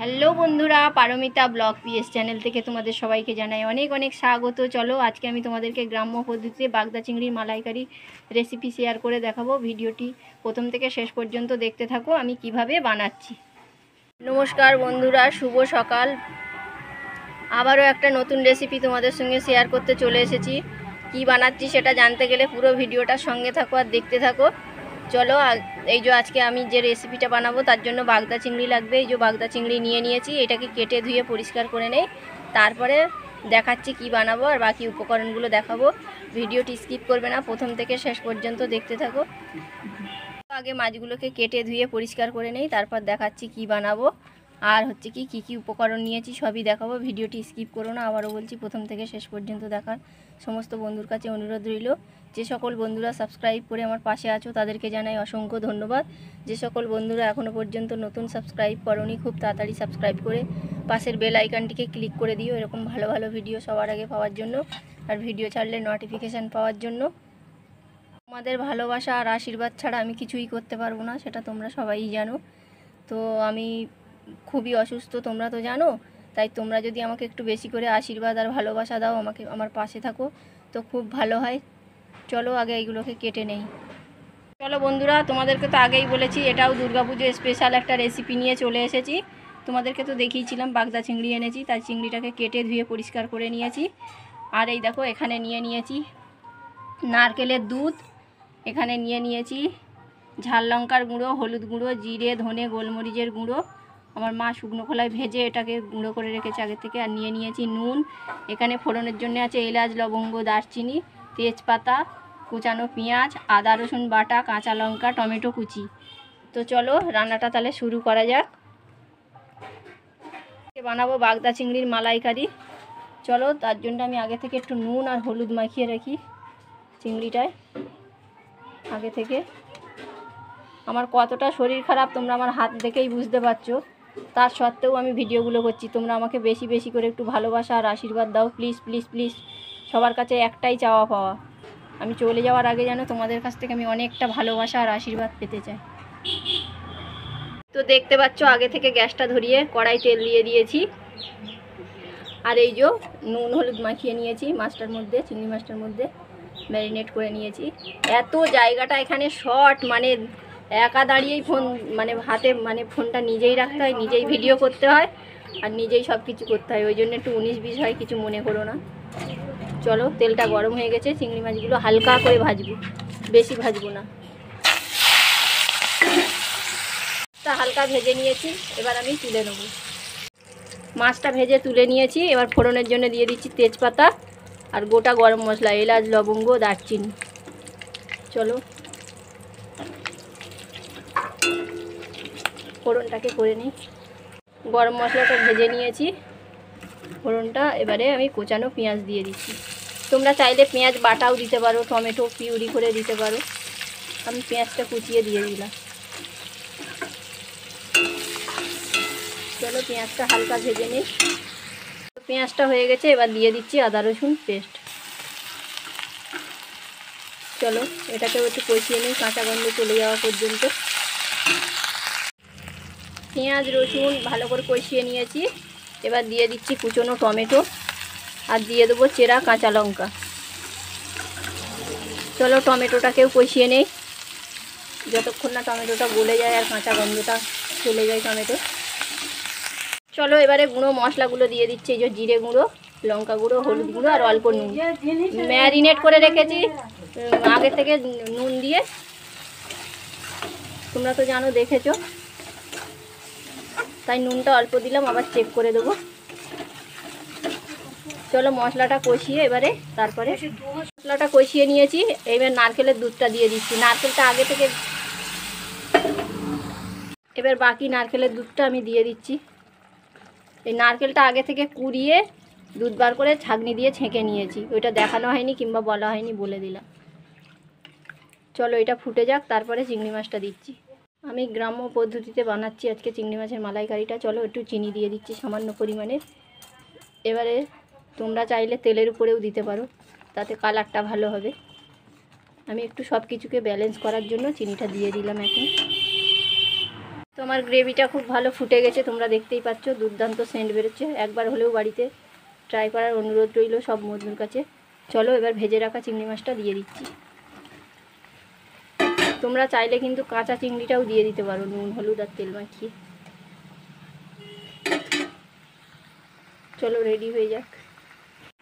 Hello বন্ধুরা, Paromita blog PS channel থেকে তোমাদের সবাইকে জানাই অনেক অনেক স্বাগত। চলো আজকে আমি তোমাদেরকে গ্রাম্য পদ্ধতিতে বাগদা চিংড়ির মালাইকারি রেসিপি শেয়ার করে দেখাবো। ভিডিওটি প্রথম থেকে শেষ পর্যন্ত দেখতে থাকো আমি কিভাবে বানাচ্ছি। নমস্কার বন্ধুরা, শুভ সকাল। আবারও একটা নতুন রেসিপি তোমাদের সঙ্গে শেয়ার করতে চলে এসেছি। কি বানাচ্ছি সেটা জানতে গেলে পুরো ভিডিওটার সঙ্গে থাকো আর দেখতে থাকো। চলো, এই যে আজকে আমি যে রেসিপিটা বানাবো তার জন্য বাগদা চিংড়ি লাগবে। এই যে বাগদা চিংড়ি নিয়ে নিয়েছি, এটাকে কেটে ধুয়ে পরিষ্কার করে নেই, তারপরে দেখাচ্ছি কি বানাবো আর বাকি উপকরণগুলো দেখাবো। ভিডিওটি স্কিপ করবে না, প্রথম থেকে শেষ পর্যন্ত দেখতে থাকো। আগে মাছগুলোকে কেটে ধুয়ে পরিষ্কার করে নেই, তারপর দেখাচ্ছি কি বানাবো আর হচ্ছে কি কি উপকরণ নিয়েছি সবই দেখাবো। ভিডিওটি স্কিপ করো না, আবারও বলছি প্রথম থেকে শেষ পর্যন্ত দেখার সমস্ত বন্ধুর কাছে অনুরোধ রইল। যে সকল বন্ধুরা সাবস্ক্রাইব করে আমার পাশে আছো তাদেরকে জানাই অসংখ্য ধন্যবাদ। যে সকল বন্ধুরা এখনও পর্যন্ত নতুন সাবস্ক্রাইব করোনি, খুব তাড়াতাড়ি সাবস্ক্রাইব করে পাশের বেল আইকনটিকে ক্লিক করে দিও এরকম ভালো ভালো ভিডিও সবার আগে পাওয়ার জন্য, আর ভিডিও ছাড়লে নোটিফিকেশান পাওয়ার জন্য। তোমাদের ভালোবাসা আর আশীর্বাদ ছাড়া আমি কিছুই করতে পারবো না, সেটা তোমরা সবাই জানো। তো আমি খুবই অসুস্থ, তোমরা তো জানো। তাই তোমরা যদি আমাকে একটু বেশি করে আশীর্বাদ আর ভালোবাসা দাও, আমাকে আমার পাশে থাকো, তো খুব ভালো হয়। চলো আগে এইগুলোকে কেটে নেই। চলো বন্ধুরা, তোমাদেরকে তো আগেই বলেছি এটাও দুর্গাপুজো স্পেশাল একটা রেসিপি নিয়ে চলে এসেছি। তোমাদেরকে তো দেখিয়েছিলাম বাগদা চিংড়ি এনেছি, তাই চিংড়িটাকে কেটে ধুয়ে পরিষ্কার করে নিয়েছি। আর এই দেখো এখানে নিয়ে নিয়েছি নারকেলের দুধ, এখানে নিয়ে নিয়েছি ঝাল লঙ্কার গুঁড়ো, হলুদ গুঁড়ো, জিরে, ধনে, গোলমরিচের গুঁড়ো। আমার মা শুকনো খোলায় ভেজে এটাকে গুঁড়ো করে রেখেছে আগে থেকে। আর নিয়ে নিয়েছি নুন। এখানে ফোড়নের জন্য আছে এলাচ, লবঙ্গ, দারচিনি, তেজপাতা, কুচানো পেঁয়াজ, আদা রসুন বাটা, কাঁচা লঙ্কা, টমেটো কুচি। তো চলো রান্নাটা তাহলে শুরু করা যাক। বানাবো বাগদা চিংড়ির মালাইকারি। চলো, তার জন্য আমি আগে থেকে একটু নুন আর হলুদ মাখিয়ে রাখি চিংড়িটায় আগে থেকে। আমার কতটা শরীর খারাপ তোমরা আমার হাত দেখেই বুঝতে পারছো, তার সত্ত্বেও আমি ভিডিওগুলো করছি। তোমরা আমাকে বেশি বেশি করে একটু ভালোবাসা আর আশীর্বাদ দাও, প্লিজ প্লিজ প্লিজ। সবার কাছে একটাই চাওয়া পাওয়া, আমি চলে যাওয়ার আগে যেন তোমাদের কাছ থেকে আমি অনেকটা ভালোবাসা আর আশীর্বাদ পেতে চাই। তো দেখতে পাচ্ছ আগে থেকে গ্যাসটা ধরিয়ে কড়াই তেল দিয়ে দিয়েছি। আর এই যে নুন হলুদ মাখিয়ে নিয়েছি মাছটার মধ্যে, চিংড়ি মাছটার মধ্যে ম্যারিনেট করে নিয়েছি। এত জায়গাটা এখানে শর্ট, মানে একা দাঁড়িয়েই ফোন, মানে হাতে মানে ফোনটা নিজেই রাখতে হয়, নিজেই ভিডিও করতে হয় আর নিজেই সব কিছু করতে হয়, ওই জন্য একটু 19-20 হয়, কিছু মনে করো না। চলো, তেলটা গরম হয়ে গেছে, চিংড়ি মাছগুলো হালকা করে ভাজবো, বেশি ভাজবো না। তা হালকা ভেজে নিয়েছি, এবার আমি তুলে নেব। মাছটা ভেজে তুলে নিয়েছি, এবার ফোড়নের জন্য দিয়ে দিচ্ছি তেজপাতা আর গোটা গরম মশলা, এলাচ, লবঙ্গ, দারচিনি। চলো ফোড়নটাকে করে নিই। গরম মশলাটা ভেজে নিয়েছি, ফোড়নটা এবারে আমি কোচানো পেঁয়াজ দিয়ে দিচ্ছি। তোমরা চাইলে পেঁয়াজ বাটাও দিতে পারো, টমেটো পিউরি করে দিতে পারো। আমি পেঁয়াজটা কুচিয়ে দিয়ে দিলাম। চলো পেঁয়াজটা হালকা ভেজে নিই। পেঁয়াজটা হয়ে গেছে, এবার দিয়ে দিচ্ছি আদা রসুন পেস্ট। চলো এটাকেও একটু কষিয়ে নিই কাঁচা গন্ধ চলে যাওয়া পর্যন্ত। পেঁয়াজ রসুন ভালো করে কষিয়ে নিয়েছি, এবার দিয়ে দিচ্ছি কুচনো টমেটো আর দিয়ে দেবো চেরা কাঁচা লঙ্কা। চলো টমেটোটাকেও কষিয়ে নেই যতক্ষণ না টমেটোটা গলে যায় আর কাঁচা গন্ধটা চলে যায় টমেটো। চলো এবারে গুঁড়ো মশলাগুলো দিয়ে দিচ্ছি। এই যে জিরে গুঁড়ো, লঙ্কা গুঁড়ো, হলুদ গুঁড়ো আর অল্প নুন। ম্যারিনেট করে রেখেছি আগে থেকে নুন দিয়ে, তোমরা তো জানো, দেখেছো, তাই নুনটা অল্প দিলাম, আবার চেক করে দেবো। চলো মশলাটা কষিয়ে এবারে, তারপরে মশলাটা কষিয়ে নিয়েছি, এবার নারকেলের দুধটা দিয়ে দিচ্ছি। নারকেলটা আগে থেকে, এবার বাকি নারকেলের দুধটা আমি দিয়ে দিচ্ছি। এই নারকেলটা আগে থেকে কুড়িয়ে দুধ বার করে ছাঁকনি দিয়ে ছেঁকে নিয়েছি, ওইটা দেখানো হয়নি কিংবা বলা হয়নি, বলে দিলাম। চলো এটা ফুটে যাক, তারপরে চিংড়ি মাছটা দিচ্ছি। আমি গ্রাম্য পদ্ধতিতে বানাচ্ছি আজকে চিংড়ি মাছের মালাইকারিটা। চলো একটু চিনি দিয়ে দিচ্ছি সামান্য পরিমাণে। এবারে তোমরা চাইলে তেলের উপরেও দিতে পারো, তাতে কালারটা ভালো হবে। আমি একটু সব কিছুকে ব্যালেন্স করার জন্য চিনিটা দিয়ে দিলাম এখন। তো আমার গ্রেভিটা খুব ভালো ফুটে গেছে, তোমরা দেখতেই পাচ্ছ, দুর্দান্ত সেন্ট বেরোচ্ছে। একবার হলেও বাড়িতে ট্রাই করার অনুরোধ রইল সব বন্ধুর কাছে। চলো এবার ভেজে রাখা চিংড়ি মাছটা দিয়ে দিচ্ছি। তোমরা চাইলে কিন্তু কাঁচা চিংড়িটাও দিয়ে দিতে পারো, নুন হলুদ আর তেল মাখিয়ে। চলো রেডি হয়ে যাক।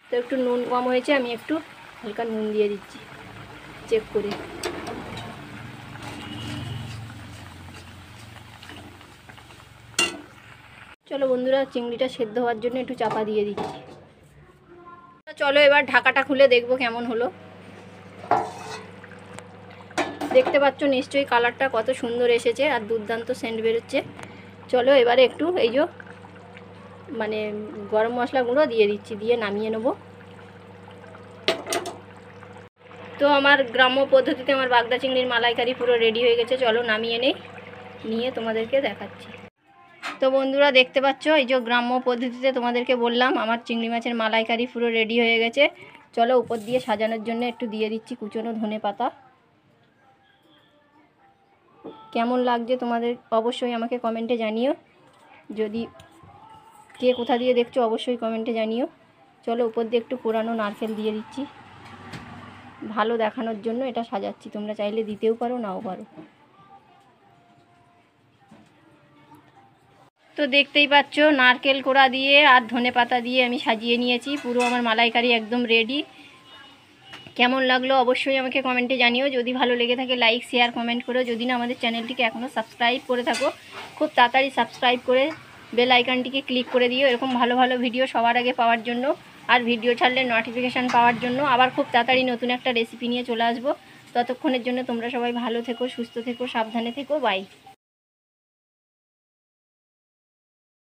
তো একটু নুন কম হয়েছে, আমি একটু হালকা নুন দিয়ে দিচ্ছি চেক করে। চলো বন্ধুরা, চিংড়িটা সেদ্ধ হওয়ার জন্য একটু চাপা দিয়ে দিচ্ছি। চলো এবার ঢাকাটা খুলে দেখবো কেমন হলো। দেখতে পাচ্ছ নিশ্চয়ই কালারটা কত সুন্দর এসেছে আর দুর্দান্ত সেন্ট বেরোচ্ছে। চলো এবারে একটু এই যে মানে গরম মশলা গুঁড়ো দিয়ে দিচ্ছি, দিয়ে নামিয়ে নেব। তো আমার গ্রাম্য পদ্ধতিতে আমার বাগদা চিংড়ির মালাইকারি পুরো রেডি হয়ে গেছে। চলো নামিয়ে নেই, নিয়ে তোমাদেরকে দেখাচ্ছি। তো বন্ধুরা দেখতে পাচ্ছ, এই যে গ্রাম্য পদ্ধতিতে তোমাদেরকে বললাম আমার চিংড়ি মাছের মালাইকারি পুরো রেডি হয়ে গেছে। চলো উপর দিয়ে সাজানোর জন্য একটু দিয়ে দিচ্ছি কুচনো ধনে পাতা। কেমন লাগছে তোমাদের অবশ্যই আমাকে কমেন্টে জানিও, যদি কে কোথা দিয়ে দেখছো অবশ্যই কমেন্টে জানিও। চলো উপর দিয়ে একটু কোরানো নারকেল দিয়ে দিচ্ছি, ভালো দেখানোর জন্য এটা সাজাচ্ছি, তোমরা চাইলে দিতেও পারো নাও পারো। তো দেখতেই পাচ্ছ নারকেল কোড়া দিয়ে আর ধনে পাতা দিয়ে আমি সাজিয়ে নিয়েছি, পুরো আমার মালাইকারি একদম রেডি। কেমন লাগলো অবশ্যই আমাকে কমেন্টে জানিও। যদি ভালো লেগে থাকে লাইক শেয়ার কমেন্ট করো। যদি না আমাদের চ্যানেলটিকে এখনও সাবস্ক্রাইব করে থাকো, খুব তাড়াতাড়ি সাবস্ক্রাইব করে বেল আইকনটিকে ক্লিক করে দিও, এরকম ভালো ভালো ভিডিও সবার আগে পাওয়ার জন্য, আর ভিডিও ছাড়লে নোটিফিকেশান পাওয়ার জন্য। আবার খুব তাড়াতাড়ি নতুন একটা রেসিপি নিয়ে চলে আসবো। ততক্ষণের জন্য তোমরা সবাই ভালো থেকো, সুস্থ থেকো, সাবধানে থেকো, বাই।